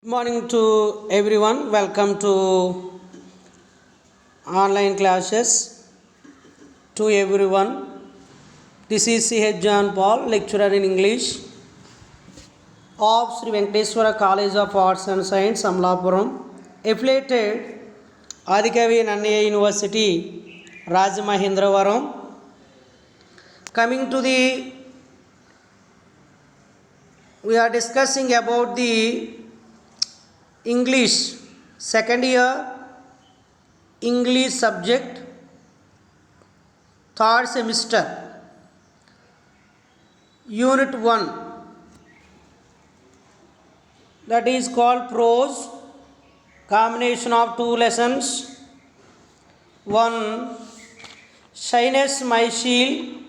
Good morning to everyone. Welcome to online classes to everyone. This is C.H. Johnpaul, lecturer in English of Sri Venkateswara College of Arts and Science, Amlapuram, affiliated Adikavi Nannaya University, Rajamahendravaram. Coming to we are discussing about the English second year English subject third semester unit 1, that is called prose, combination of two lessons. One, Shyness My Shield,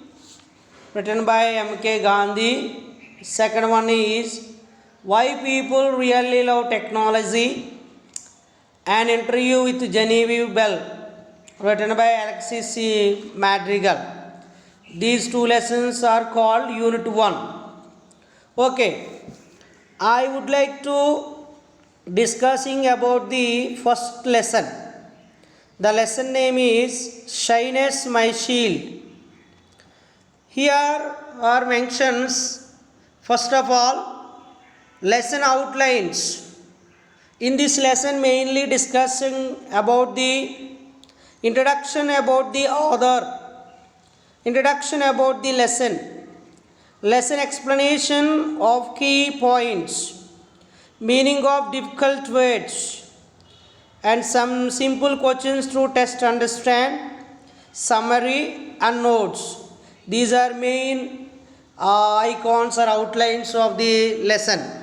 written by M.K.Gandhi. Second one is Why People Really Love Technology, an interview with Genevieve Bell, written by Alexis C. Madrigal. These two lessons are called Unit 1. Okay, I would like to discussing about the first lesson. The lesson name is Shyness My Shield. Here are mentions, first of all, lesson outlines. In this lesson mainly discussing about the introduction about the author, introduction about the lesson explanation of key points, meaning of difficult words, and some simple questions to test understand, summary and notes. These are main icons or outlines of the lesson.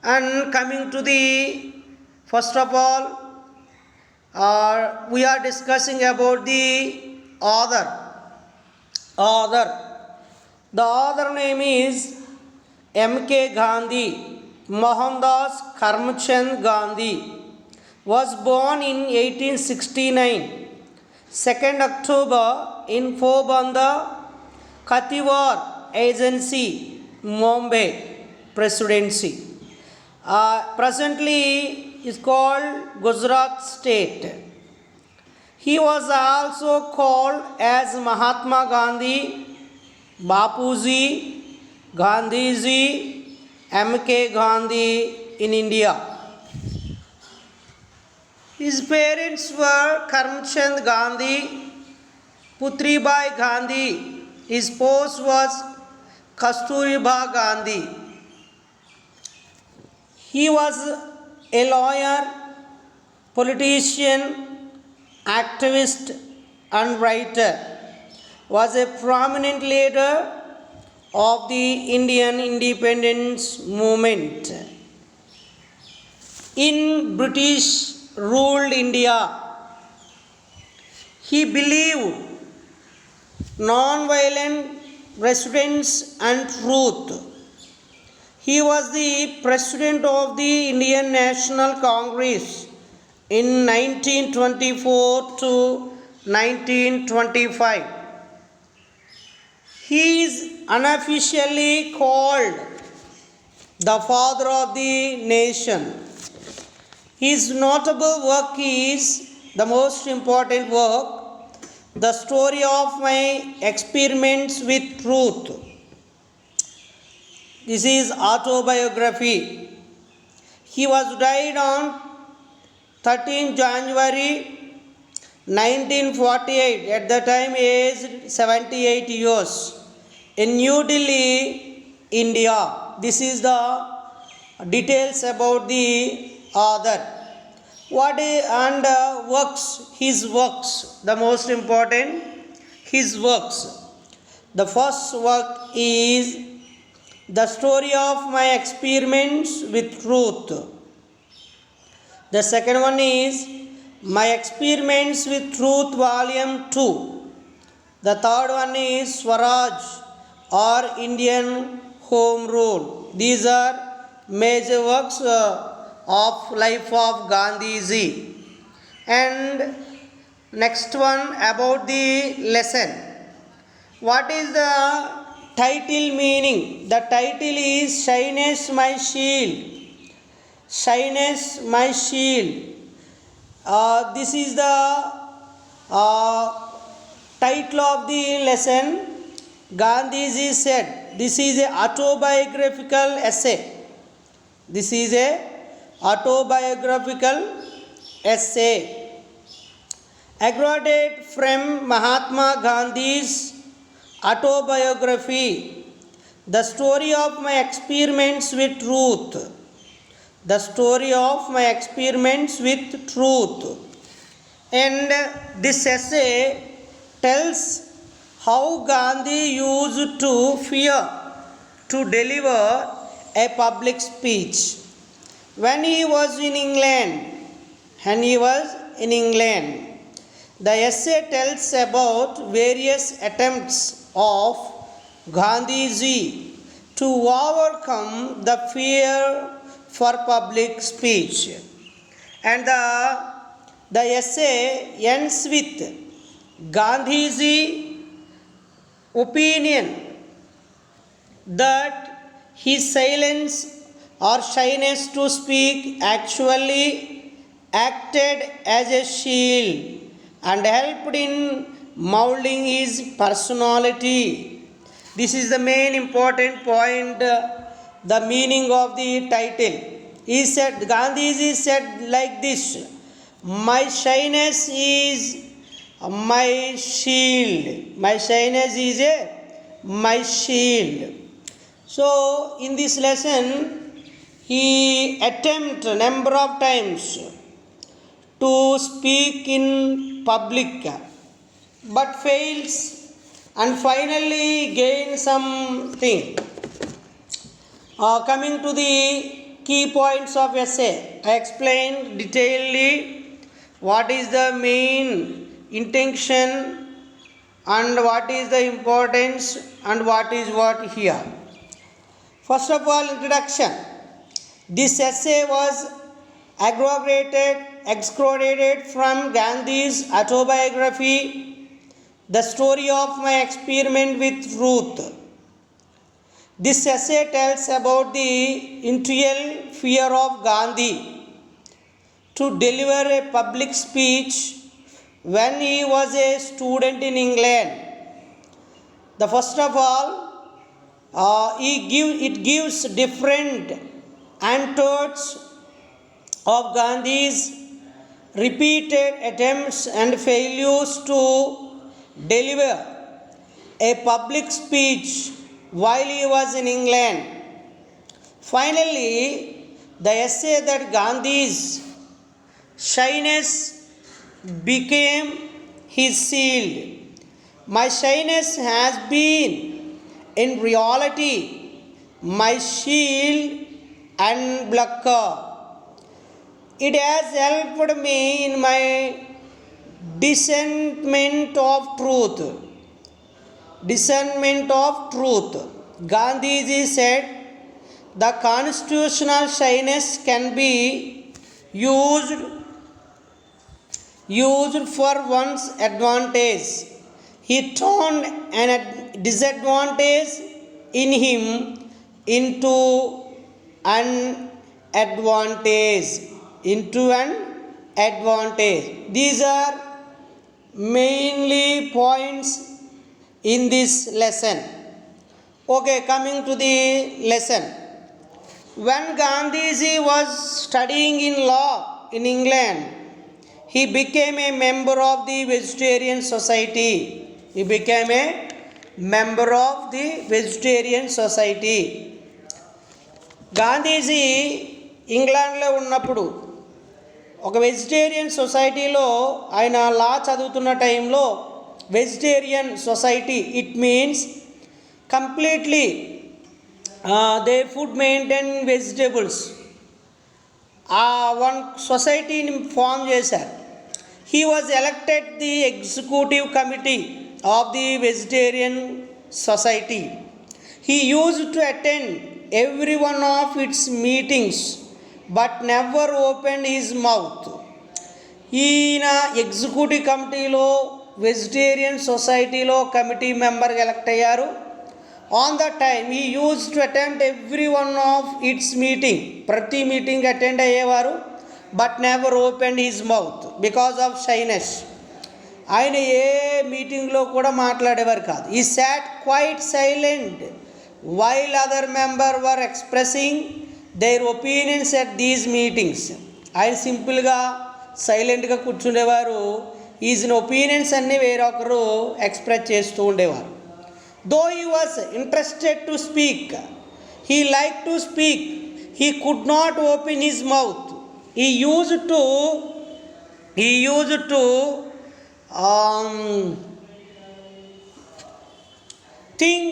And coming to the first of all, we are discussing about the author. The author name is M.K.Gandhi. Mohandas Karamchand Gandhi was born in 1869, 2nd October in Pobanda, Kathiawar Agency, Mumbai Presidency. Presently is called Gujarat State. He was also called as Mahatma Gandhi, Bapuji, Gandhiji, M.K. Gandhi in India. His parents were Karamchand Gandhi, Putribai Gandhi. His spouse was Kasturiba Gandhi. He was a lawyer, politician, activist and writer. Was a prominent leader of the Indian independence movement. In British ruled India, he believed non-violent resistance and truth. He was the president of the Indian National Congress in 1924 to 1925. He is unofficially called the father of the nation. His notable work is the most important work, The Story of My Experiments with Truth. This is autobiography. He was died on 13 January 1948, at the time aged 78 years, in New Delhi, India. This is the details about the author. His works, the most important, his works. The first work is The Story of My Experiments with Truth. The second one is My Experiments with Truth, Volume 2. The third one is Swaraj or Indian Home Rule. These are major works of life of Gandhiji. And next one about the lesson. What is the title meaning? The title is Shyness My Shield. Shyness, my shield. This is the title of the lesson. Gandhiji said, this is a autobiographical essay. This is a autobiographical essay. Extracted from Mahatma Gandhi's autobiography, the story of my experiments with truth. The story of my experiments with truth. And this essay tells how Gandhi used to fear to deliver a public speech when he was in England. The essay tells about various attempts of Gandhiji to overcome the fear for public speech. And the essay ends with Gandhiji's opinion that his silence or shyness to speak actually acted as a shield and helped in molding his personality. This is the main important point, the meaning of the title. He said, Gandhiji said like this, my shyness is my shield. My shyness is my shield. So in this lesson, he attempts a number of times to speak in public, but fails and finally gains something. Coming to the key points of essay, I explained detailedly what is the main intention and what is the importance and what is what here. First of all, introduction. This essay was extracted from Gandhi's autobiography, the story of my experiment with truth. This essay tells about the internal fear of Gandhi to deliver a public speech when he was a student in England. The first of all, it gives different anecdotes of Gandhi's repeated attempts and failures to deliver a public speech while he was in England. Finally, the essay that Gandhi's shyness became his shield. My shyness has been, in reality, my shield and buckler. It has helped me in my discernment of truth. Gandhiji said, the constitutional shyness can be used for one's advantage. He turned a disadvantage in him into an advantage. These are mainly points in this lesson. Okay, coming to the lesson. When Gandhiji was studying in law in England, he became a member of the Vegetarian Society. Gandhiji ఇంగ్లాండ్లో ఉన్నప్పుడు ఒక vegetarian సొసైటీలో ఆయన లా చదువుతున్న టైంలో, vegetarian society it means completely they food maintain vegetables, ఆ one సొసైటీని form చేశారు. He was elected the executive committee of the vegetarian society. He used to attend every one of its meetings but never opened his mouth. ఈయన executive కమిటీలో vegetarian సొసైటీలో committee మెంబర్గా elect అయ్యారు. On the time he used to attend every one of its meeting. Prati meeting attend అయ్యేవారు, but never opened his mouth because of shyness. ఆయన ఏ మీటింగ్లో కూడా మాట్లాడేవారు కాదు. ఈ sat quite silent while other members were expressing their opinions at these meetings. ఆయన సింపుల్గా సైలెంట్గా కూర్చుండేవారు. ఈజ్ ఒపీనియన్స్ అన్నీ వేరొకరు ఎక్స్ప్రెస్ చేస్తూ ఉండేవారు. Though he was interested to speak, he liked to speak, he could not open his mouth. He used to think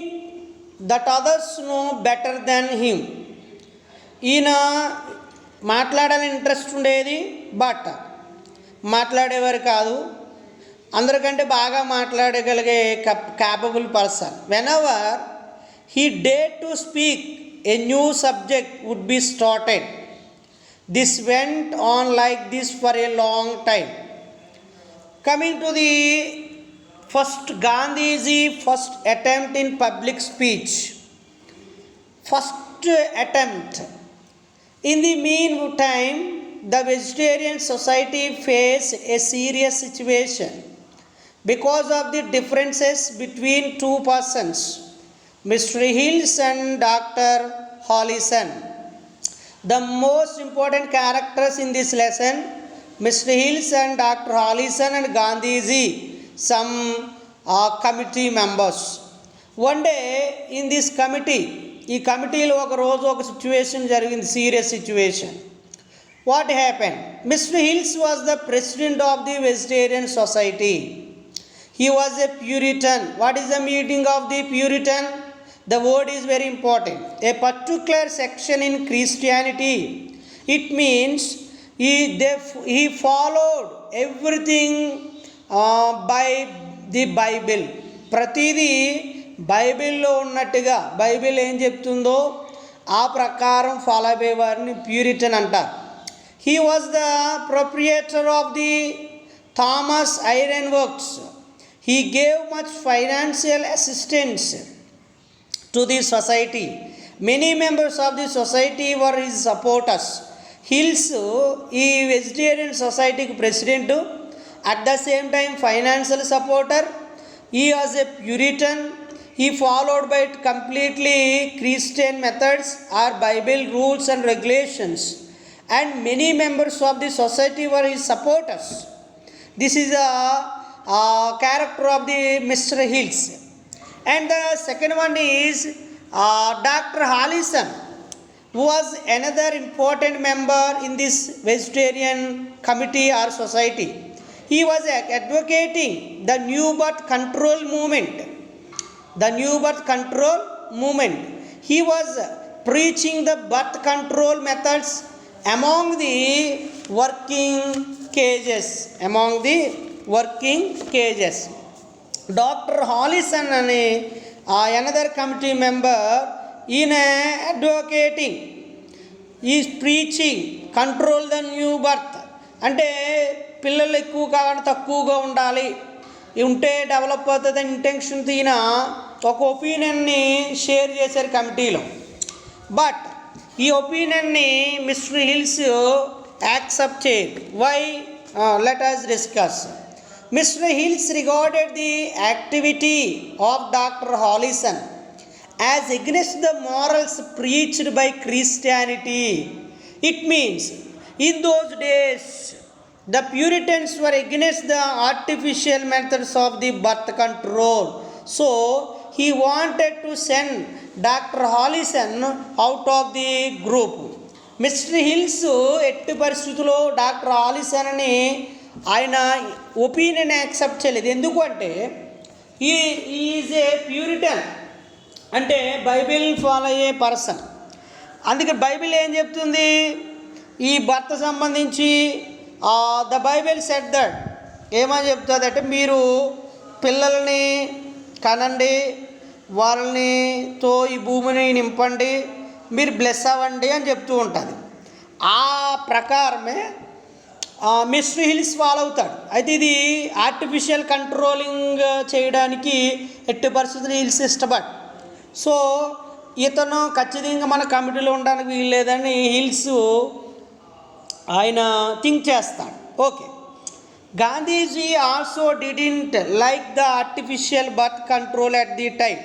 that others know better than him. ఈయన మాట్లాడాలని interest ఉండేది, బట్ మాట్లాడేవారు కాదు. అందరికంటే బాగా మాట్లాడగలిగే capable person. Whenever he dare to speak a new subject would be started. This went on like this for a long time. Coming to the first Gandhiji first attempt in public speech. First attempt. In the meantime, the vegetarian society faced a serious situation because of the differences between two persons, Mr. Hills and Dr. Hollison. The most important characters in this lesson, Mr. Hills and Dr. Hollison and Gandhiji, some committee members. One day in this committee, ఈ కమిటీలో ఒక రోజు ఒక situation జరిగింది, serious situation. What happen? Mister hills was the president of the vegetarian society. He was a Puritan. What is the meaning of the Puritan? The word is very important. A particular section in Christianity. It means he followed everything by the Bible. ప్రతిదీ బైబిల్లో ఉన్నట్టుగా, Bible ఏం చెప్తుందో ఆ ప్రకారం follow అయ్యేవారిని puritan అంటారు. He was the proprietor of the Thomas iron works. He gave much financial assistance to the society. Many members of the society were his supporters. Hills ఈ వెజిటేరియన్ సొసైటీకి president, at the same time financial supporter. He was a Puritan. He followed by completely Christian methods or Bible rules and regulations. And many members of the society were his supporters. This is a character of the Mr. Hills. And the second one is Dr. Hollison, who was another important member in this vegetarian committee or society. He was advocating the new birth control movement. The new birth control movement. He was preaching the birth control methods among the working cages. Among the working cages. Dr. Hollison అనే another committee member in advocating, he is preaching control the new birth. అంటే పిల్లలు ఎక్కువ కాకుండా తక్కువగా ఉండాలి, ఉంటే develop అవుతుంది intention తీన ఒక ఒపీనియన్ని షేర్ చేశారు కమిటీలో. బట్ ఈ ఒపీనియన్ని మిస్టర్ హిల్స్ యాక్సెప్ట్ చేయరు. Why? Let us discuss. Mister Hills regarded the activity of doctor Hallison as against the morals preached by Christianity. It means in those days the Puritans were against the artificial methods of the birth control. So he wanted to send Dr. Hollison out of the group. Mr. Hills ఎట్టి పరిస్థితుల్లో doctor హాలిసన్ని ఆయన opinion accept చేయలేదు. ఎందుకంటే is a Puritan, అంటే Bible follow అయ్యే person. అందుకే Bible ఏం చెప్తుంది ఈ భర్త సంబంధించి? ద బైబిల్ సెడ్ దట్, ఏమని చెప్తుంది అంటే మీరు పిల్లల్ని కనండి, వాళ్ళనితో ఈ భూమిని నింపండి, మీరు బ్లెస్ అవ్వండి అని చెప్తూ ఉంటుంది. ఆ ప్రకారమే మిస్టర్ హిల్స్ ఫాలో అవుతాడు. అయితే ఇది ఆర్టిఫిషియల్ కంట్రోలింగ్ చేయడానికి ఎట్టి పరిస్థితులు హిల్స్ ఇష్టపడు. సో ఇతను ఖచ్చితంగా మన కమిటీలో ఉండడానికి వీల్లేదని హిల్స్ ఆయన థింక్ చేస్తాడు. Okay. Gandhiji also didn't like the artificial birth control at the time.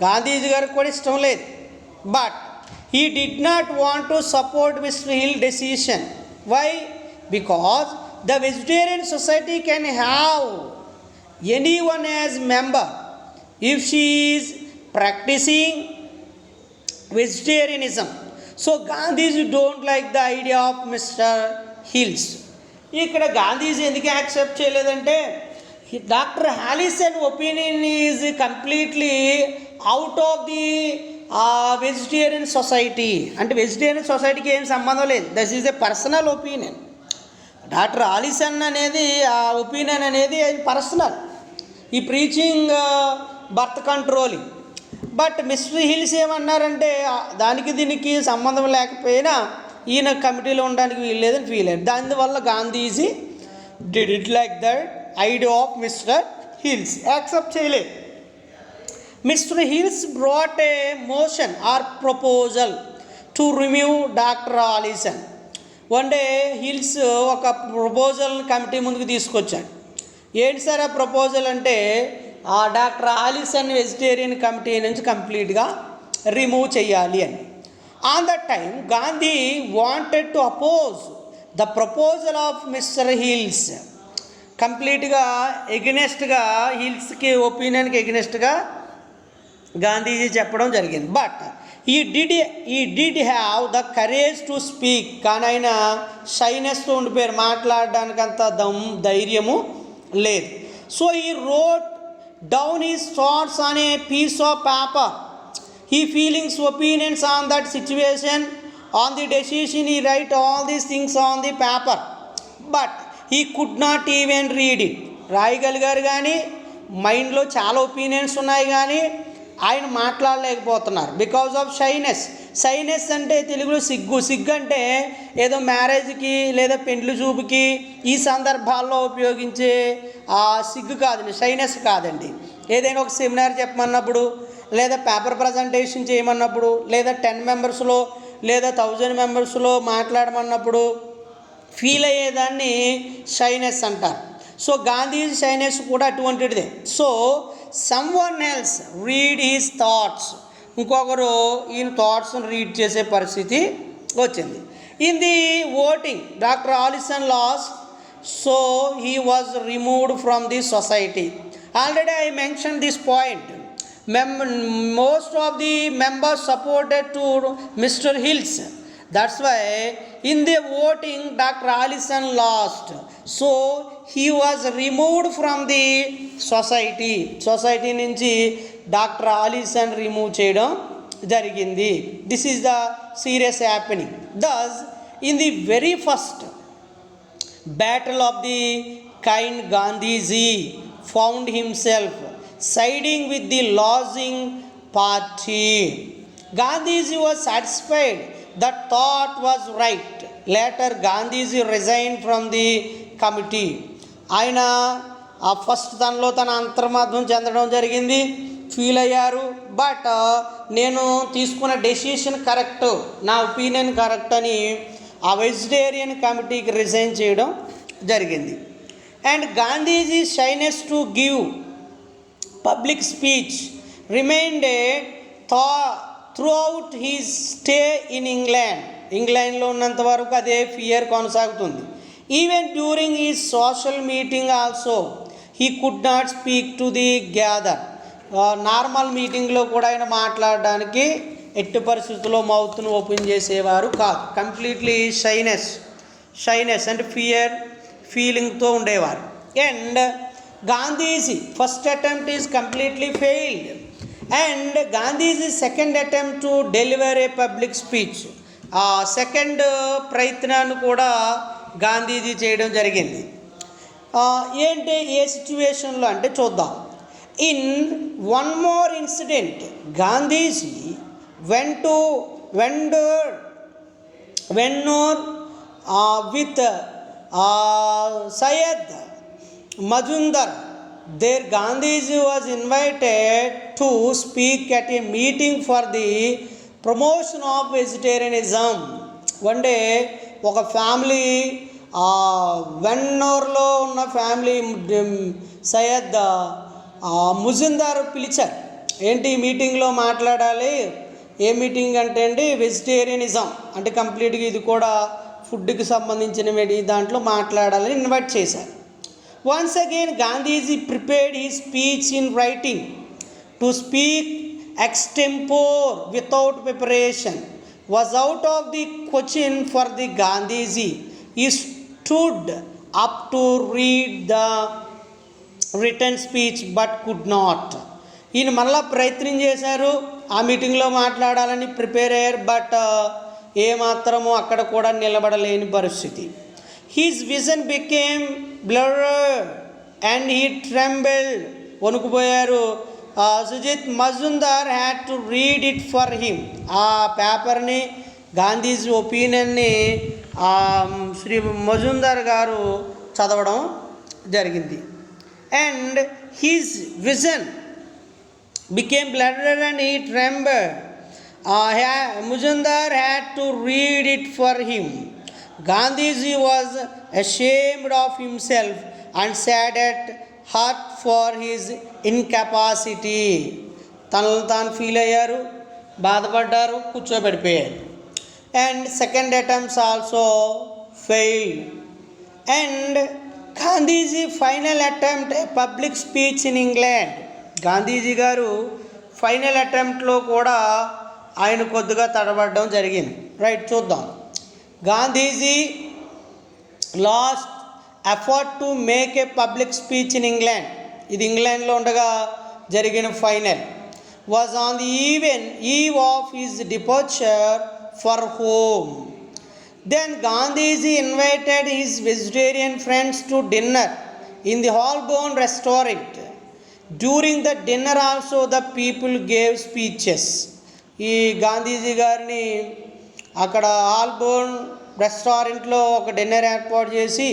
Gandhiji గారికి కూడా ఇష్టం లేదు. But he did not want to support Mr. Hill decision. Why? Because the vegetarian society can have anyone as member if she is practicing vegetarianism. So Gandhiji don't like the idea of Mr. Hills. ఇక్కడ గాంధీజీ ఎందుకు accept చేయలేదంటే doctor Hallison opinion is completely out of the vegetarian society. అంటే vegetarian సొసైటీకి ఏం సంబంధం లేదు. That is a personal opinion. Doctor Hallison అనేది ఆ ఒపీనియన్ అనేది పర్సనల్. ఈ preaching birth controlling. But mister Hills ఏమన్నారంటే దానికి దీనికి సంబంధం లేకపోయినా ఈయన కమిటీలో ఉండడానికి వీల్లేదని ఫీల్ అయ్యారు. దానివల్ల Gandhiji did it like that idea of mister Hills accept చేయలేదు. Mister Hills brought a motion or proposal to remove doctor Hallison. One day Hills ఒక ప్రపోజల్ కమిటీ ముందుకు తీసుకొచ్చాడు. ఏంటి సార్ ఆ ప్రపోజల్ అంటే ఆ డాక్టర్ హాలిసన్ వెజిటేరియన్ కమిటీ నుంచి కంప్లీట్గా రిమూవ్ చేయాలి అని. On that time Gandhi wanted to oppose the proposal of mister hills. కంప్లీట్గా ఎగ్నెస్ట్గా హిల్స్కి ఒపీనియన్కి ఎగ్నెస్ట్గా గాంధీజీ చెప్పడం జరిగింది. బట్ ఈ did have the courage to speak. కానీ ఆయన షైనెస్తో ఉండిపోయారు, మాట్లాడడానికి అంత ధైర్యము లేదు. So he wrote down his thoughts on a piece of paper. He feelings opinions on that situation, on the decision. He write all these things on the paper but he could not even read it. రాయగలిగారు కానీ మైండ్లో చాలా opinions ఉన్నాయి కానీ ఆయన మాట్లాడలేకపోతున్నారు because of shyness. Shyness అంటే తెలుగులో సిగ్గు. సిగ్గు అంటే ఏదో మ్యారేజ్కి లేదా పెండ్లి చూపుకి ఈ సందర్భాల్లో ఉపయోగించే ఆ సిగ్గు కాదండి, షైనెస్ కాదండి. ఏదైనా ఒక సెమినార్ చెప్పమన్నప్పుడు లేదా పేపర్ ప్రజెంటేషన్ చేయమన్నప్పుడు లేదా 10 మెంబర్స్లో లేదా 1000 మెంబర్స్లో మాట్లాడమన్నప్పుడు ఫీల్ అయ్యేదాన్ని షైనెస్ అంటారు. సో గాంధీజీ షైనెస్ కూడా అటువంటిదే. So someone else read his thoughts. ఇంకొకరు ఈయన థాట్స్ని రీడ్ చేసే పరిస్థితి వచ్చింది. In the voting doctor Hallison lost, so he was removed from the society. Already I mention this point. Most of the members supported to Mr. Hills. That's why in the voting Dr. Allison lost. So he was removed from the society. Society నుంచి doctor ఆలిసన్ remove చేయడం జరిగింది. This is the serious happening. Thus in the very first battle of the kind Gandhiji found himself siding with the losing party. Gandhiji was satisfied that thought was right. Later Gandhiji resigned from the committee. ఆయన ఆ first తనలో తన అంతర్మతం చెందడం జరిగింది, feel అయ్యారు. But నేను తీసుకున్న decision correct, నా ఒపీనియన్ కరెక్ట్ అని ఆ వెజిటేరియన్ కమిటీకి రిజైన్ చేయడం జరిగింది. And Gandhiji shyness to give public speech remained throughout his stay in England. ఇంగ్లాండ్లో ఉన్నంత వరకు అదే ఫియర్ కొనసాగుతుంది. ఈవెన్ డ్యూరింగ్ ఈ social meeting also he could not speak to the gather. Normal మీటింగ్లో కూడా ఆయన మాట్లాడడానికి ఎట్టి పరిస్థితుల్లో మౌత్ను ఓపెన్ చేసేవారు కాదు. కంప్లీట్లీ షైనెస్ అంటే ఫీలింగ్తో ఉండేవారు. And Gandhi's first attempt is completely failed, and Gandhi's second attempt to deliver a public speech, second ప్రయత్నాన్ని కూడా గాంధీజీ చేయడం జరిగింది. ఏంటి ఏ సిచ్యువేషన్లో అంటే చూద్దాం. In one more incident Gandhiji Ventnor with Syed Majumdar. There Gandhiji was invited to speak at a meeting for the promotion of vegetarianism. One day ఒక family వెన్నూరులో ఉన్న ఫ్యామిలీ సయ్యద్ ముజిందార్ పిలిచారు. ఏంటి మీటింగ్లో మాట్లాడాలి. ఏ మీటింగ్ అంటే అండి వెజిటేరియనిజం అంటే కంప్లీట్గా ఇది కూడా ఫుడ్కి సంబంధించిన దాంట్లో మాట్లాడాలని ఇన్వైట్ చేశారు. Once again Gandhiji prepared he speech in writing to speak extempore without preparation was out of the question for the Gandhiji. He stood up to read the written speech but could not. ఈయన మళ్ళా ప్రయత్నం చేశారు, ఆ మీటింగ్లో మాట్లాడాలని prepare అయ్యారు, but ఏమాత్రము అక్కడ కూడా నిలబడలేని పరిస్థితి. His vision became blurred and he trembled, వణుకుపోయారు. Sujit Majumdar had to read it for him. ఆ పేపర్ని గాంధీజీ ఒపీనియన్ని శ్రీ మజుందార్ గారు చదవడం జరిగింది. And his vision became blurred and he trembled. Muzumdar had to read it for him. Gandhiji was ashamed of himself and sad at heart for his incapacity. తనను తాను feel అయ్యారు, బాధపడ్డారు, కూర్చోబెడిపోయారు. And second attempts also failed. And Gandhiji final attempt a public speech in England. Gandhiji garu final అటెంప్ట్లో కూడా ఆయన కొద్దిగా తడబడడం జరిగింది. Right, చూద్దాం. Gandhiji last effort to make a public speech in England. ఇది ఇంగ్లాండ్లో ఉండగా జరిగిన final. Was on the eve of his departure for home. Then Gandhiji invited his vegetarian friends to dinner in the Holborn restaurant. During the dinner also the people gave speeches. ఈ గాంధీజీ గారిని అక్కడ హాల్బోర్న్ రెస్టారెంట్లో ఒక dinner ఏర్పాటు చేసి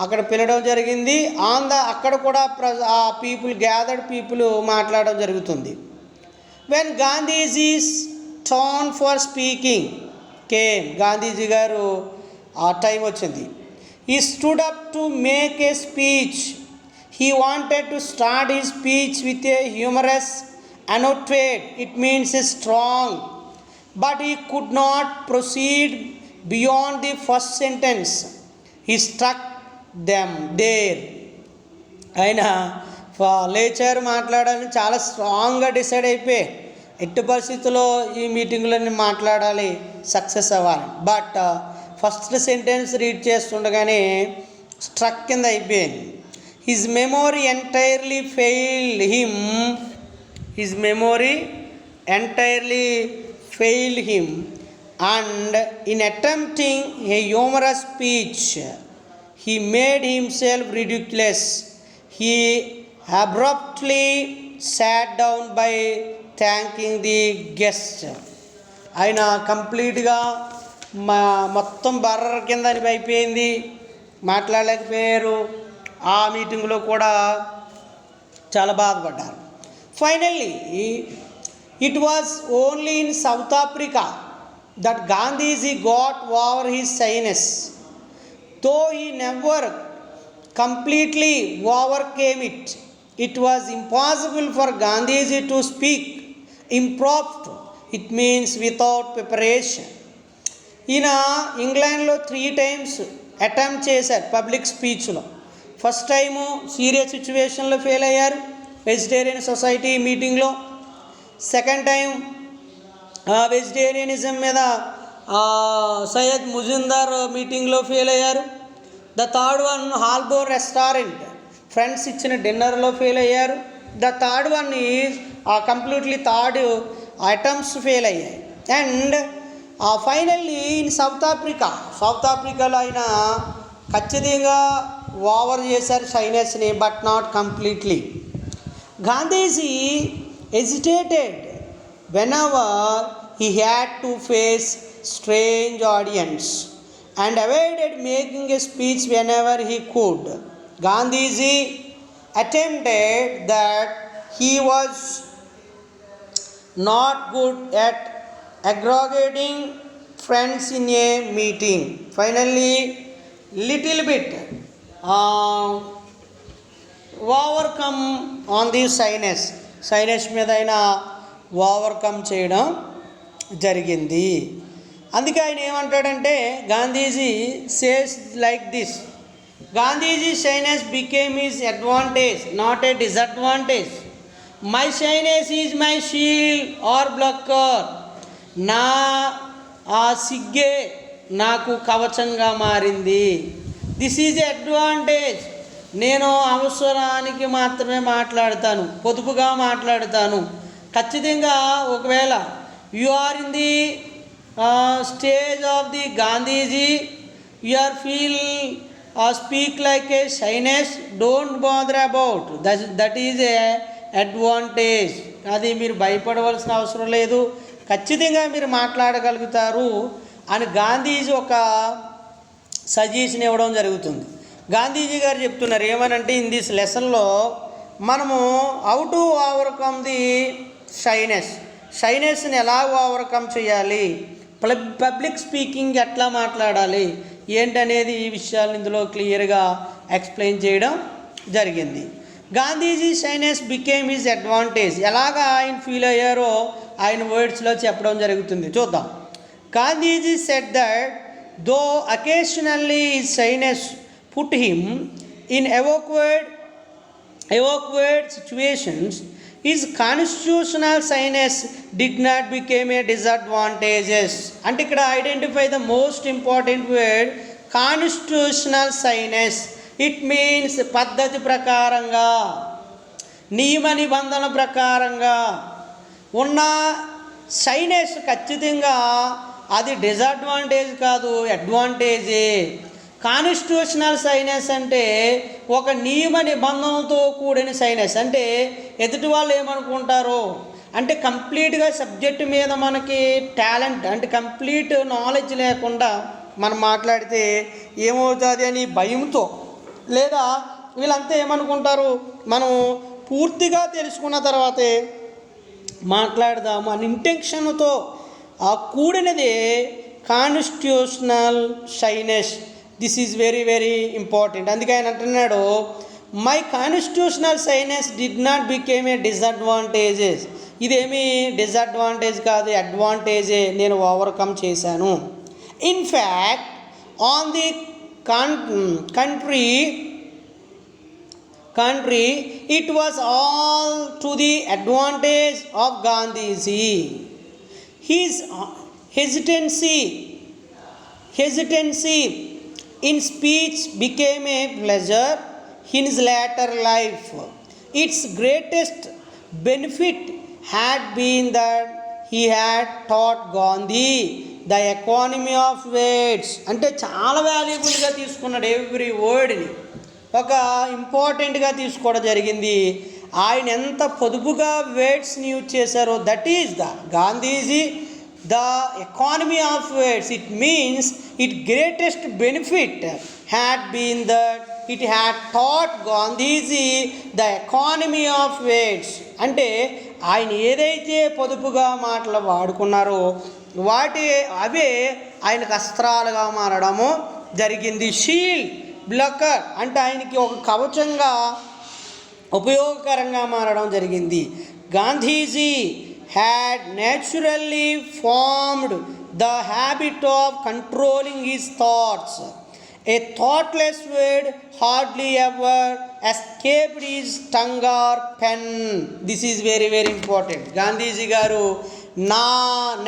అక్కడ పిలవడం జరిగింది. అక్కడ కూడా ఆ పీపుల్ గ్యాదర్డ్ పీపుల్ మాట్లాడడం జరుగుతుంది. When Gandhiji's turn for speaking came, Gandhiji గారు ఆ టైం వచ్చింది. He stood up to make A speech. He wanted to start he speech with a humorous annotate, it means strong, but he could not proceed beyond the first sentence. He struck them there. ఆయన లేచారు, మాట్లాడాలని చాలా స్ట్రాంగ్గా decide అయిపోయి ఎట్టి పరిస్థితుల్లో ఈ మీటింగ్లన్నీ మాట్లాడాలి, సక్సెస్ అవ్వాలి. బట్ ఫస్ట్ సెంటెన్స్ రీడ్ చేస్తుండగానే స్ట్రక్ కింద అయిపోయింది. His memory entirely failed him. His memory entirely failed him, and in attempting a humorous speech, he made himself ridiculous. He abruptly sat down by thanking the guest. ఆయన కంప్లీట్గా మొత్తం బర్ర కింద అయిపోయింది, మాట్లాడలేకపోయారు. ఆ మీటింగ్లో కూడా చాలా బాధపడ్డారు. Finally, it was only in South Africa that Gandhiji got over his shyness. Though he never completely overcame it, it was impossible for Gandhiji to speak impromptu. It means without preparation. ఈయన ఇంగ్లాండ్లో 3 times attempt చేశారు public స్పీచ్లో. First time serious సిచ్యువేషన్లో fail అయ్యారు vegetarian society మీటింగ్లో. Second time vegetarianism మీద సయ్యద్ ముజుందార్ మీటింగ్లో fail అయ్యారు. The third one Holborn restaurant friends ఇచ్చిన డిన్నర్లో ఫెయిల్ అయ్యారు. The third one is completely third attempts fail అయ్యాయి. అండ్ ఫైనల్లీ ఇన్ సౌత్ ఆఫ్రికాలో ఆయన ఖచ్చితంగా ఓవర్ చేశారు షైనెస్ని, but not completely. Gandhiji hesitated whenever he had to face strange audience and avoided making a speech whenever he could. Gandhiji attempted that he was not good at aggregating friends in a meeting. Finally, little bit overcome on the shyness మీద అయినా overcome చేయడం జరిగింది. అందుకే ఆయన ఏమంటాడంటే Gandhiji says like this, Gandhiji shyness became his advantage not a disadvantage. My shyness is my shield or blocker. నా ఆ సిగ్గే నాకు కవచంగా మారింది. This is advantage. నేను అవసరానికి మాత్రమే మాట్లాడతాను, పొదుపుగా మాట్లాడతాను. ఖచ్చితంగా ఒకవేళ you are in the stage of the Gandhiji, you are feel speak like a shyness, don't bother about that is a advantage. అది మీరు భయపడవలసిన అవసరం లేదు, ఖచ్చితంగా మీరు మాట్లాడగలుగుతారు అని గాంధీజీ ఒక సజెషన్ ఇవ్వడం జరుగుతుంది. గాంధీజీ గారు చెప్తున్నారు ఏమనంటే, ఇన్ దిస్ లెసన్లో మనము హౌ టు ఓవర్కమ్ ది షైనెస్ని ఎలా ఓవర్కమ్ చేయాలి, పబ్లిక్ స్పీకింగ్ ఎట్లా మాట్లాడాలి ఏంటనేది ఈ విషయాలు ఇందులో క్లియర్గా ఎక్స్ప్లెయిన్ చేయడం జరిగింది. Gandhiji shyness became his advantage. ఎలాగా ఆయన ఫీల్ అయ్యారో ఆయన వర్డ్స్లో చెప్పడం జరుగుతుంది, చూద్దాం. Gandhiji said that though occasionally his shyness put him in awkward situations, his constitutional shyness did not become a disadvantage. అంటే ఇక్కడ identify the most important word constitutional shyness. It means పద్ధతి ప్రకారంగా, నియమ నిబంధన ప్రకారంగా ఉన్న షైనెస్ ఖచ్చితంగా అది డిసడ్వాంటేజ్ కాదు, అడ్వాంటేజే. కాన్స్టిట్యూషనల్ షైనెస్ అంటే ఒక నియమ నిబంధనలతో కూడిన షైనెస్. అంటే ఎదుటి వాళ్ళు ఏమనుకుంటారో, అంటే కంప్లీట్గా సబ్జెక్టు మీద మనకి టాలెంట్ అంటే కంప్లీట్ నాలెడ్జ్ లేకుండా మనం మాట్లాడితే ఏమవుతుంది అని భయంతో, లేదా వీళ్ళంతా ఏమనుకుంటారు మనం పూర్తిగా తెలుసుకున్న తర్వాతే మాట్లాడదాము అని ఇంటెన్షన్తో కూడినదే constitutional shyness. This is very very important. అందుకే ఆయన అంటున్నాడు, my constitutional shyness did not became a disadvantages. ఇదేమీ డిసడ్వాంటేజ్ కాదు, అడ్వాంటేజే, నేను ఓవర్కమ్ చేశాను. In fact on the country it was all to the advantage of Gandhiji. His hesitancy in speech became a pleasure in his later life. Its greatest benefit had been that he had taught Gandhi the economy of words. అంటే చాలా వాల్యుబుల్గా తీసుకున్నాడు, every వర్డ్ని ఒక ఇంపార్టెంట్గా తీసుకోవడం జరిగింది. ఆయన ఎంత పొదుపుగా వర్డ్స్ని యూజ్ చేశారో, that is the Gandhiji the economy of words. It means its greatest benefit had been that it had taught Gandhiji the economy of words. అంటే ఆయన ఏదైతే పొదుపుగా మాటలు వాడుకున్నారో అవే ఆయనకు అస్త్రాలుగా మారడము జరిగింది. షీల్డ్, బ్లక్కర్ అంటే ఆయనకి ఒక కవచంగా ఉపయోగకరంగా మారడం జరిగింది. Gandhiji had naturally formed the habit of controlling his thoughts. A thoughtless word hardly ever escaped his tongue or pen. This is very very important. Gandhiji గారు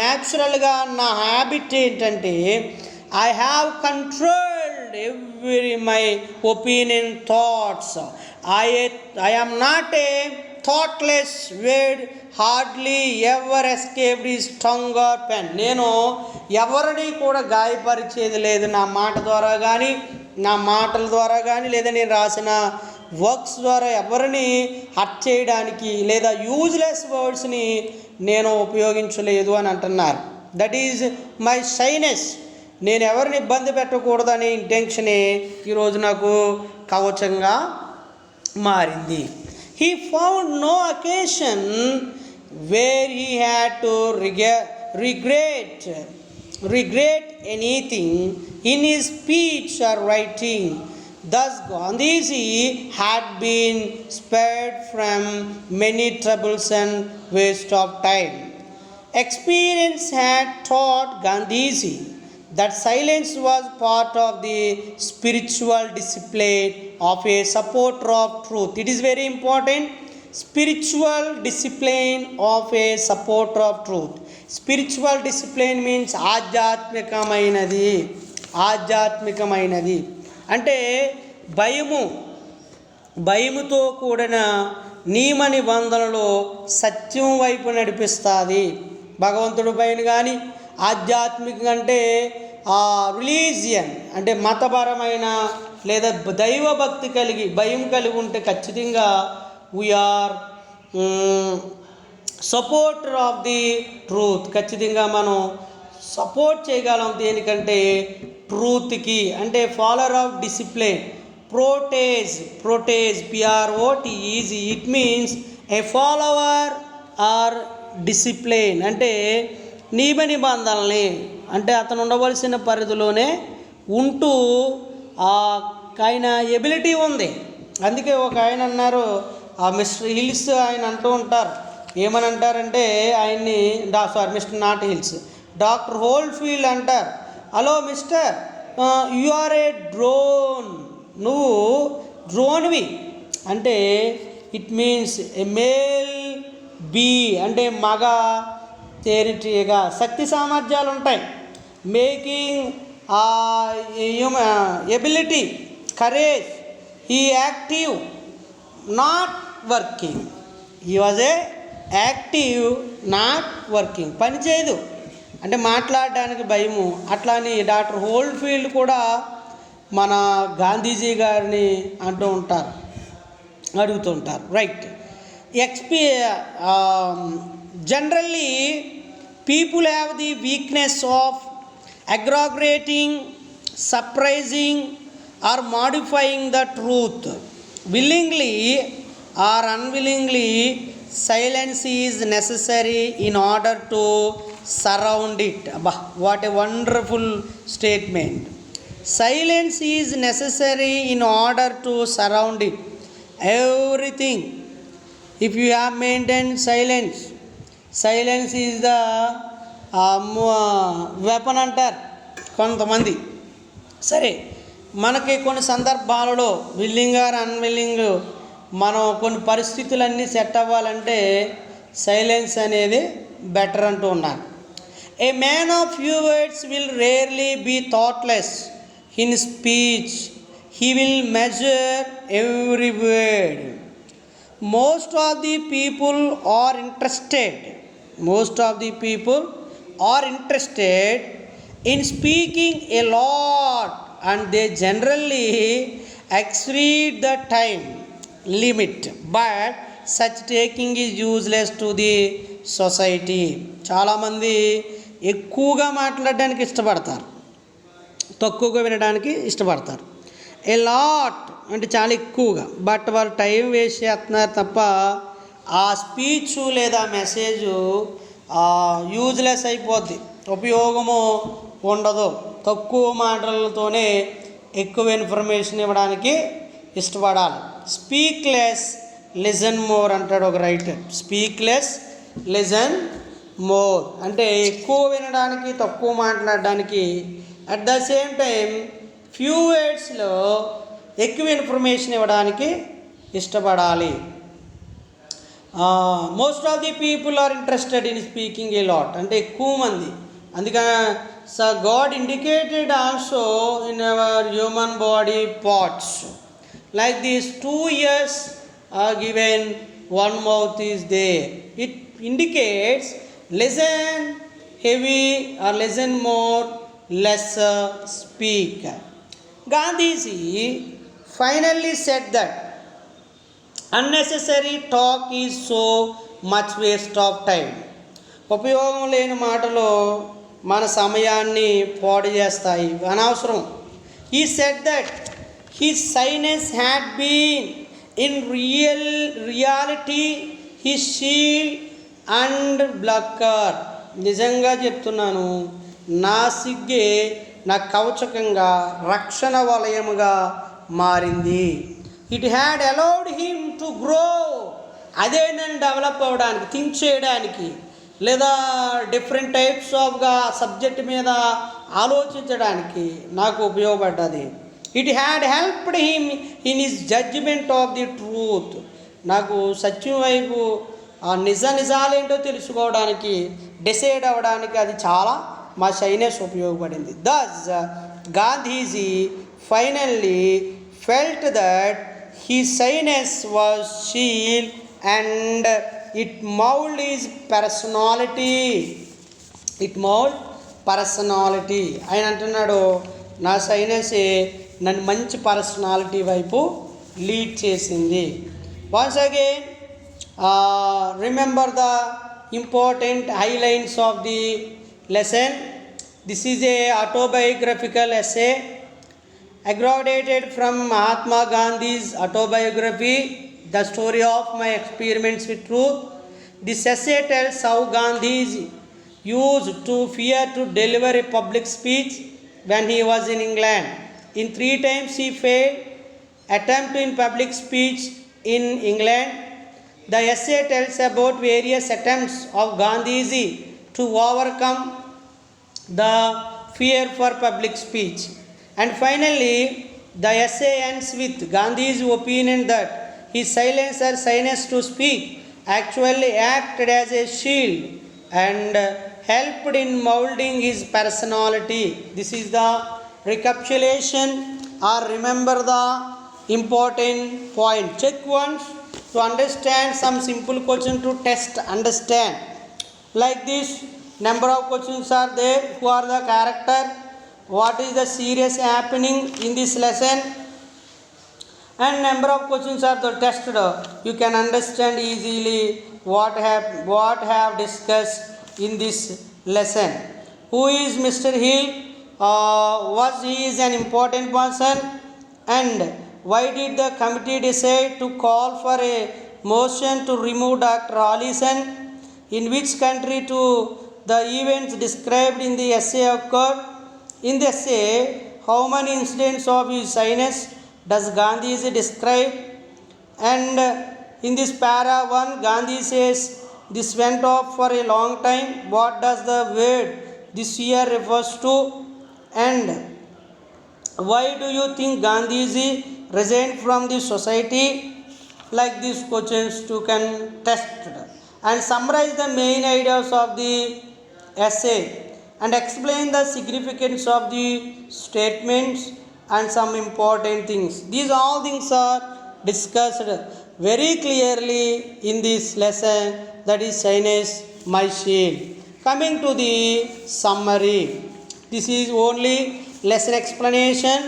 న్యాచురల్గా నా హ్యాబిట్ ఏంటంటే I have controlled every my opinion thoughts. I am not a thoughtless word hardly ever escaped his tongue or pen. నేను ఎవరిని కూడా గాయపరిచేది లేదు నా మాట ద్వారా కానీ, నా మాటల ద్వారా కానీ, లేదా నేను రాసిన వర్క్స్ ద్వారా ఎవరిని హర్ట్ చేయడానికి లేదా యూజ్లెస్ వర్డ్స్ని నేను ఉపయోగించలేదు అని అంటున్నారు. That is my shyness. నేను ఎవరిని ఇబ్బంది పెట్టకూడదనే ఇంటెన్షనే ఈరోజు నాకు కవచంగా మారింది. He found no occasion where he had to regret anything in his speech or writing. Thus, Gandhiji had been spared from many troubles and waste of time. Experience had taught Gandhiji that silence was part of the spiritual discipline of a supporter of truth. It is very important. Spiritual discipline of a supporter of truth. Spiritual discipline means ఆధ్యాత్మికమైనది అంటే భయముతో కూడిన నియమ నిబంధనలు సత్యం వైపు నడిపిస్తుంది. భగవంతుడి పైన కానీ ఆధ్యాత్మికంగా అంటే రిలీజియన్ అంటే మతపరమైన లేదా దైవభక్తి భయం కలిగి ఉంటే ఖచ్చితంగా we are supporter of the truth. ఖచ్చితంగా మనం సపోర్ట్ చేయగలం దేనికంటే ట్రూత్కి. అంటే follower of discipline. protege PROTEG, it means a follower or discipline అంటే నియమ నిబంధనల్ని అంటే అతను ఉండవలసిన పరిధిలోనే ఉంటూ ఆయన ఎబిలిటీ ఉంది. అందుకే ఒక ఆయన అన్నారు, మిస్టర్ హిల్స్ ఆయన అంటూ ఉంటారు. ఏమని అంటారంటే ఆయన్ని మిస్టర్ నాట్ హిల్స్, డాక్టర్ హోల్ఫీల్డ్ అంటారు, hello mister you are a drone, నువ్వు డ్రోన్వి అంటే it means a male bee అంటే మగ తేనెటీగ శక్తి సామర్థ్యాలు ఉంటాయి. మేకింగ్ ఎబిలిటీ, కరేజ్, ఈ active not working. He was a active not working. పని చేయదు అంటే మాట్లాడడానికి భయము. అట్లా అని డాక్టర్ హోల్ఫీల్డ్ కూడా మన గాంధీజీ గారిని అడుగుతుంటారు. Right. Generally people have the weakness of exaggerating, surprising or modifying the truth. Willingly or unwillingly, silence is necessary in order to surround it. What a wonderful statement. Silence is necessary in order to surround it. Everything. If you have maintained silence, silence is the weapon అంటారు కొంతమంది. సరే, మనకి కొన్ని సందర్భాలలో willing are unwilling మనం కొన్ని పరిస్థితులన్నీ set అవ్వాలంటే సైలెన్స్ అనేది బెటర్ అంటూ ఉన్నారు. A man of few words will rarely be thoughtless in speech, he will measure every word. Most of the people are interested in speaking a lot and they generally exceed the time limit, but such taking is useless to the society. చాలామంది ఎక్కువగా మాట్లాడడానికి ఇష్టపడతారు, తక్కువగా వినడానికి ఇష్టపడతారు. ఏ lot అంటే చాలా ఎక్కువగా, బట్ వాళ్ళు టైం వేస్ట్ చేస్తున్నారు తప్ప ఆ స్పీచ్ లేదా మెసేజు యూజ్లెస్ అయిపోద్ది, ఉపయోగము ఉండదు. తక్కువ మాటలతోనే ఎక్కువ ఇన్ఫర్మేషన్ ఇవ్వడానికి ఇష్టపడాలి. స్పీక్ లెస్ లిజన్ మోర్ అంటాడు ఒక writer. Speak less listen more అంటే ఎక్కువ వినడానికి తక్కువ మాట్లాడడానికి, at the same time few వర్డ్స్లో ఎక్కువ ఇన్ఫర్మేషన్ ఇవ్వడానికి ఇష్టపడాలి. Most of the people are interested in speaking a lot అంటే ఎక్కువ మంది. అందుకని God indicated also in our human body parts like these 2 ears are given, 1 mouth is there. It indicates listen heavy or listen more, less speak. Gandhiji finally said that unnecessary talk is so much waste of time. ఉపయోగం లేని మాటలు మన సమయాన్ని పాడు చేస్తాయి, అనవసరం. He said that his shyness had been in reality his shield and blocker. నిజంగా చెప్తున్నాను, నా సిగ్గే నా కవచకంగా రక్షణ వలయముగా మారింది. It had allowed him to grow. అదే నేను డెవలప్ అవ్వడానికి, థింక్ చేయడానికి, లేదా డిఫరెంట్ టైప్స్ ఆఫ్గా సబ్జెక్ట్ మీద ఆలోచించడానికి నాకు ఉపయోగపడ్డది. It had helped him in his judgement of the truth. నాకు సత్యం వైపు ఆ నిజాలేంటో తెలుసుకోవడానికి, డిసైడ్ అవ్వడానికి అది చాలా మా షైనెస్ ఉపయోగపడింది. Thus Gandhiji finally felt that his shyness was shield and it mold his personality. It mould personality. ఆయన అంటున్నాడు, నా షైనెస్సే నన్ను మంచి పర్సనాలిటీ వైపు లీడ్ చేసింది. Once again remember the important highlines of the lesson. This is a autobiographical essay aggregated from Mahatma Gandhi's autobiography, The Story of My Experiments with Truth. This essay tells how Gandhi used to fear to deliver a public speech when he was in England. In 3 times he failed attempt in public speech in England. The essay tells about various attempts of Gandhiji to overcome the fear for public speech. And finally, the essay ends with Gandhi's opinion that his silence or shyness to speak actually acted as a shield and helped in molding his personality. This is the recapitulation, or remember the important point. Check once to understand some simple question to test understand. Like this, number of questions are there. Who are the character? What is the serious happening in this lesson? And number of questions are the tested. You can understand easily what have discussed in this lesson. Who is Mr. Hill? Was he is an important person? And why did the committee decide to call for a motion to remove Dr. Allison? In which country to the events described in the essay occurred? In the essay, how many incidents of his shyness does Gandhi describe? And in this para 1, Gandhi says, this went off for a long time. What does the word this year refers to? And why do you think Gandhiji resigned from the society? Like these questions you can test and summarize the main ideas of the essay and explain the significance of the statements and some important things. These all things are discussed very clearly in this lesson, that is Shyness, My Shield. Coming to the summary, this is only lesson explanation.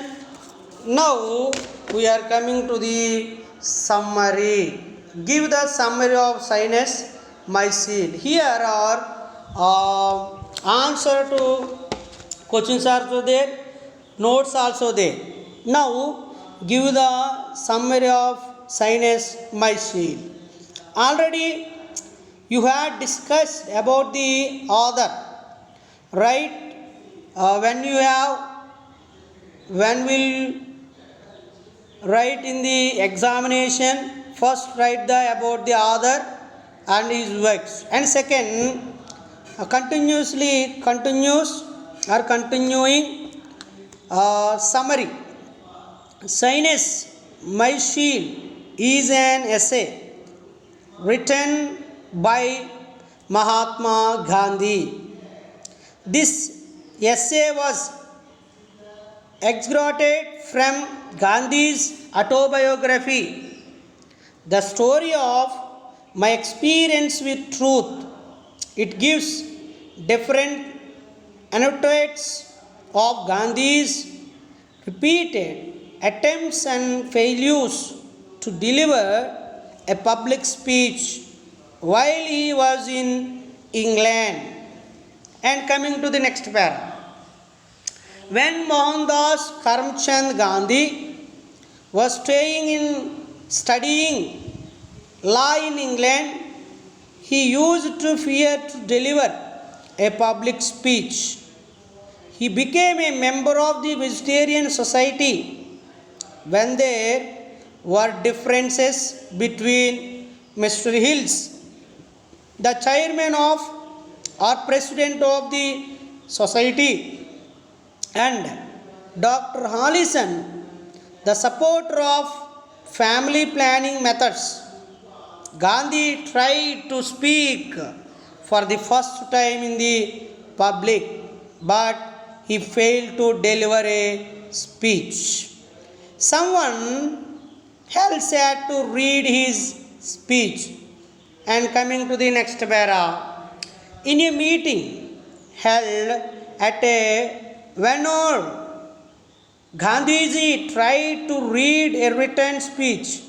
Now we are coming to the summary. Give the summary of Shyness, My Shield. Here are answer to questions also there, notes also there. Now give the summary of Shyness, My Shield. Already you had discussed about the author, right? When will write in the examination, first write about the author and his works, and second continuous or continuing summary. Shyness, My Shield is an essay written by Mahatma Gandhi. This essay was extracted from Gandhi's autobiography, The Story of My Experience with Truth. It gives different anecdotes of Gandhi's repeated attempts and failures to deliver a public speech while he was in England. And coming to the next para. When Mohandas Karamchand Gandhi was studying law in England, He used to fear to deliver a public speech. He became a member of the Vegetarian Society when there were differences between Mr. Hills, the chairman of or president of the society, and Dr. Hallison, the supporter of family planning methods. Gandhi tried to speak for the first time in the public, but he failed to deliver a speech. Someone else had to read his speech. And coming to the next para, in a meeting held at a Vennore, Gandhiji tried to read a written speech,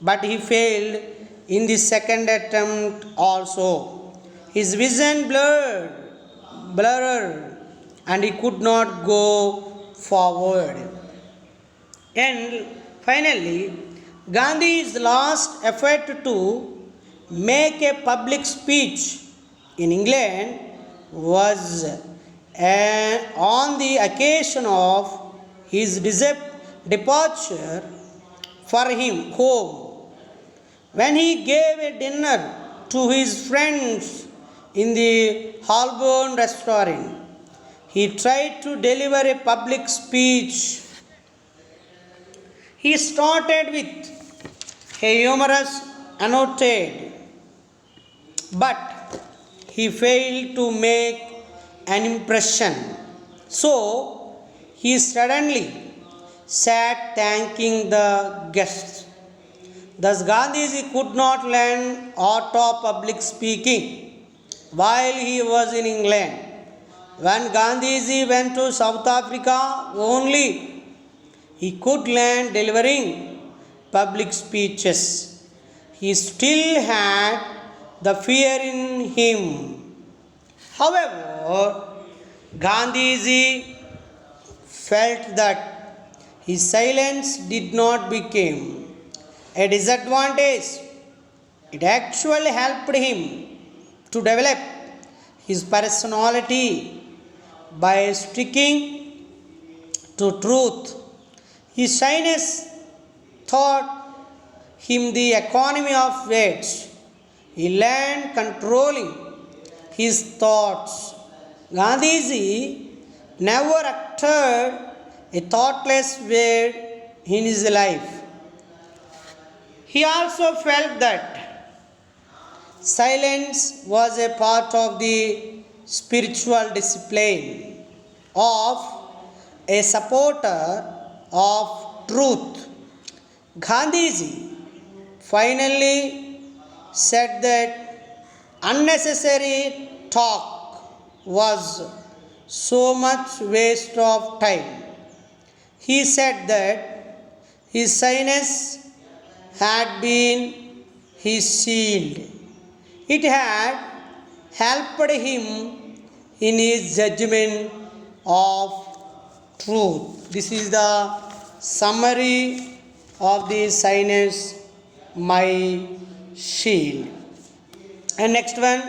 but he failed in the second attempt also. His vision blurred, and he could not go forward. And finally, Gandhi's last effort to make a public speech in England was on the occasion of his departure for him home, when he gave a dinner to his friends in the Holborn restaurant. He tried to deliver a public speech. He started with a humorous annotate, but he failed to make an impression. So he suddenly sat thanking the guests. Thus Gandhiji could not learn art of public speaking while he was in England. When Gandhiji went to South Africa only, he could learn delivering public speeches. He still had the fear in him. However, Gandhiji felt that his silence did not become a disadvantage. It actually helped him to develop his personality by sticking to truth. His shyness taught him the economy of words. He learned controlling his thoughts. Gandhiji never uttered a thoughtless word in his life. He also felt that silence was a part of the spiritual discipline of a supporter of truth. Gandhiji finally said that unnecessary talk was so much waste of time. He said that his shyness had been his shield. It had helped him in his judgment of truth. This is the summary of the shyness, my shield. And next one,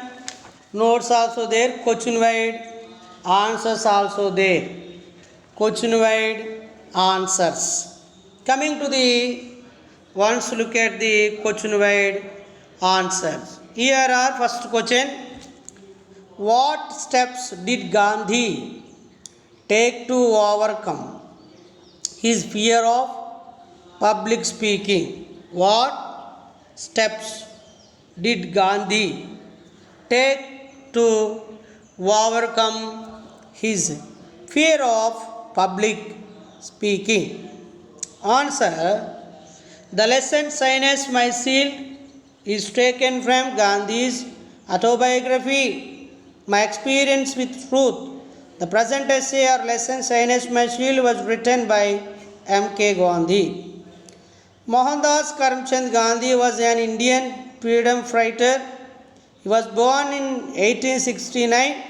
notes also there, question wide, answers also there. Question wide answers. Coming to the once look at the question wide answers. Here are first question. What steps did Gandhi take to overcome his fear of public speaking? What steps did Gandhi take to overcome his fear of public speaking? Answer. The lesson Shyness, My Shield is taken from Gandhi's autobiography, My Experience with Truth. The present essay or lesson Shyness, My Shield was written by M.K.Gandhi. Mohandas Karamchand Gandhi was an Indian freedom fighter. He was born in 1869,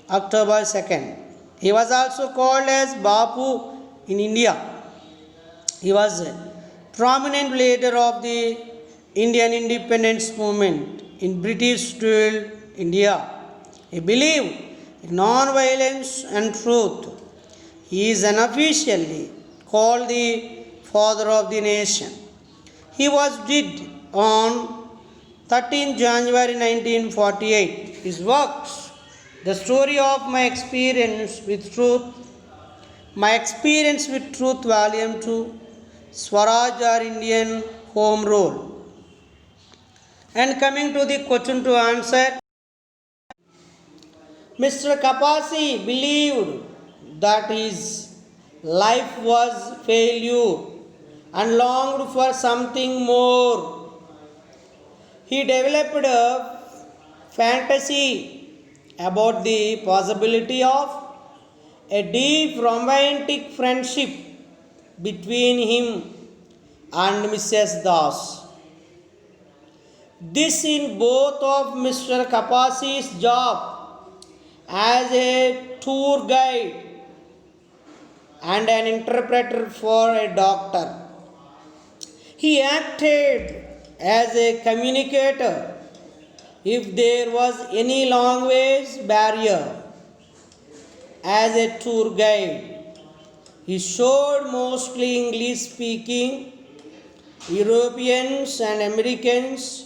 October 2nd. He was also called as Bapu in India. He was a prominent leader of the Indian independence movement. in British ruled India. He believed in non-violence and truth. He is unofficially called the father of the nation. He was dead on 13 January 1948. His works, The Story of My Experience with Truth, My Experience with Truth, Volume 2, Swaraj or Indian Home Rule. And coming to the question to answer, Mr. Kapasi believed that his life was failure and longed for something more. He developed a fantasy about the possibility of a deep romantic friendship between him and Mrs. Das. This in both of Mr. Kapasi's job as a tour guide and an interpreter for a doctor. He acted as a communicator if there was any language barrier. As a tour guide, he showed mostly English speaking Europeans and Americans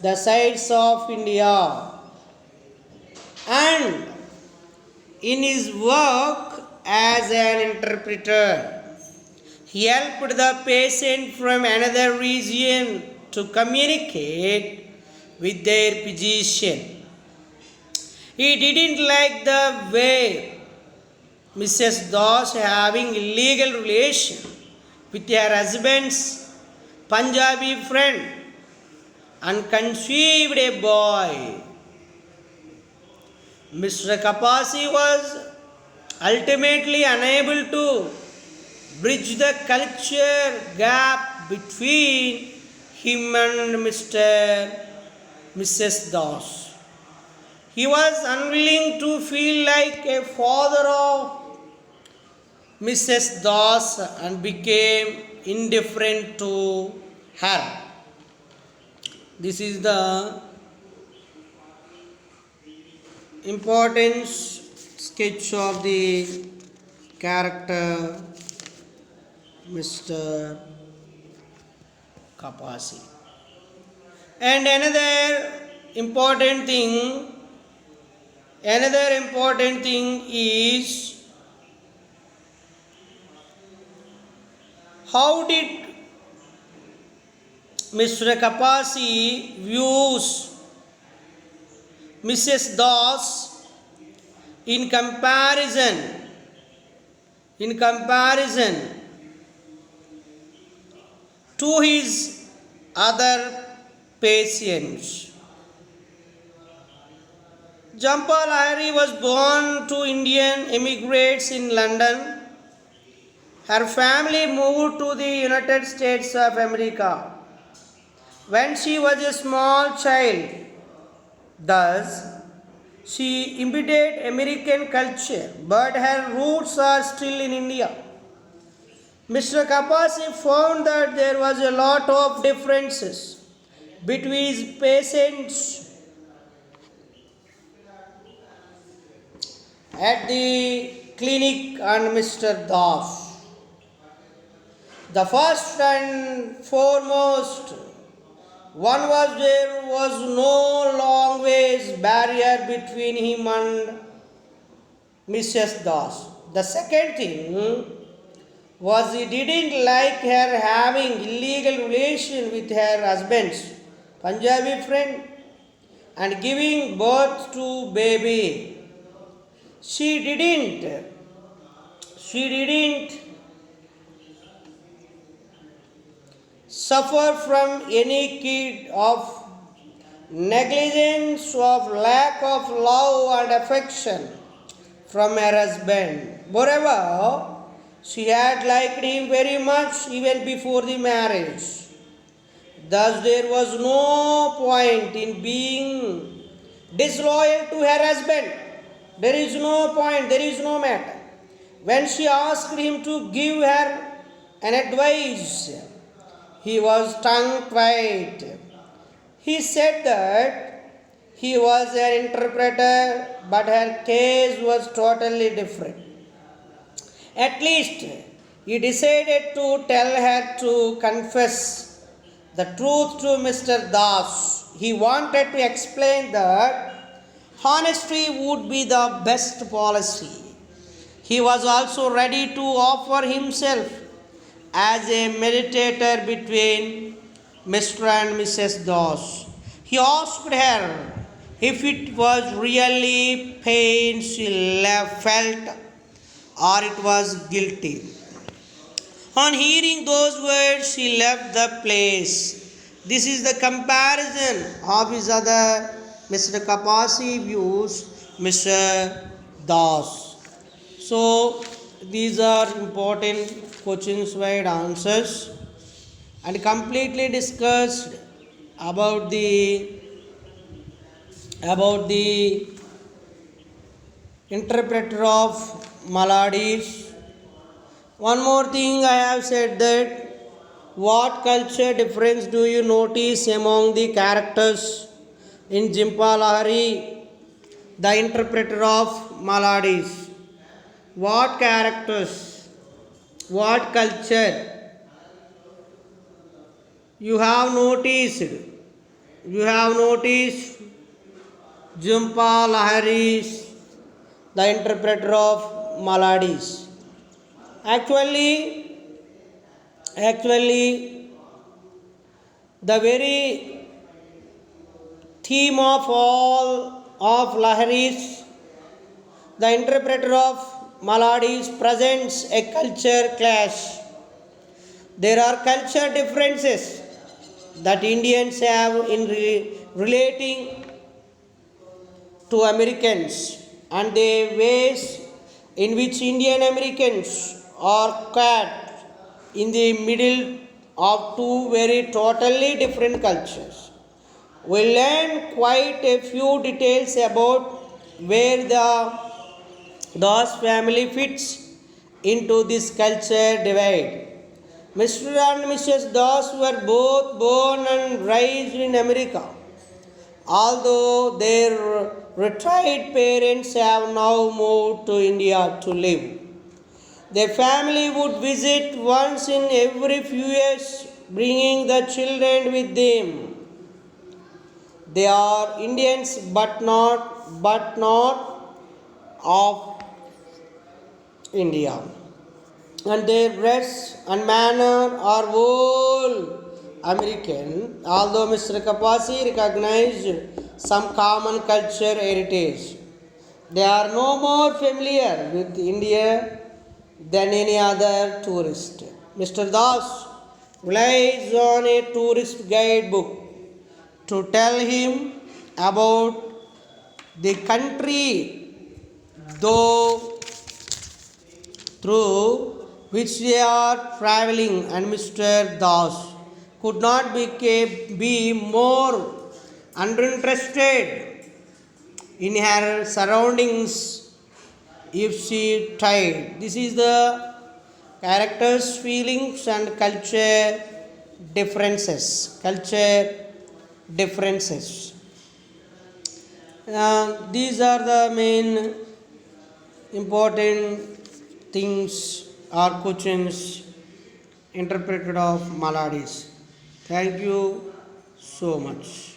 the sights of India. And in his work as an interpreter, he helped the patient from another region to communicate with their physician. He didn't like the way Mrs. Das having illegal relation with her husband's Punjabi friend and conceived a boy. Mr. Kapasi was ultimately unable to bridge the culture gap between him and Mrs. Das. He was unwilling to feel like a father of Mrs. Das and became indifferent to her. This is the importance sketch of the character Mr. Kapasi. And another important thing is how did Mr. Kapasi views Mrs. Das in comparison to his other patients. Johnpaul was born to Indian immigrants in London. Her family moved to the United States of America when she was a small child. Thus, she imitated American culture, but her roots are still in India. Mr. Kapasi found that there was a lot of differences between his patients at the clinic and Mr. Das. The first and foremost one was there was no language barrier between him and Mrs. Das. The second thing was he didn't like her having illegal relation with her husband's Punjabi friend and giving birth to baby. She didn't suffer from any kind of negligence of lack of love and affection from her husband. Moreover, she had liked him very much even before the marriage. Thus, there was no point in being disloyal to her husband. There is no point, there is no matter. When she asked him to give her an advice, he was tongue-tied. He said that he was an interpreter, but her case was totally different. At least he decided to tell her to confess the truth to Mr. Das. He wanted to explain that honesty would be the best policy. He was also ready to offer himself as a mediator between Mr. and Mrs. Das. He asked her if it was really pain she felt or it was guilty. On hearing those words, she left the place. This is the comparison of his other Mr. Kapasi views, Mr. Das. So, these are important questions wide answers and completely discussed about the interpreter of maladies. One more thing I have said that what culture difference do you notice among the characters in Johnpaul, the interpreter of maladies? What characters, what culture you have noticed? You have noticed Johnpaul, the interpreter of maladies. Actually, the very theme of all of Laharis, the interpreter of Maladies presents a culture clash. There are culture differences that Indians have in relating to Americans and the ways in which Indian Americans are caught in the middle of two very totally different cultures. We learn quite a few details about where the Das family fits into this culture divide. Mr. and Mrs. Das were both born and raised in America, although their retired parents have now moved to India to live. Their family would visit once in every few years, bringing the children with them. They are Indians, but not of India. And their dress and manner are all American, although Mr. Kapasi recognized some common culture heritage. They are no more familiar with India than any other tourist. Mr. Das relies on a tourist guidebook to tell him about the country through which they are traveling, and Mr. Das could not be more uninterested in her surroundings if she tried. This is the characters, feelings, and culture differences. These are the main important things or questions interpreted of maladies. Thank you so much.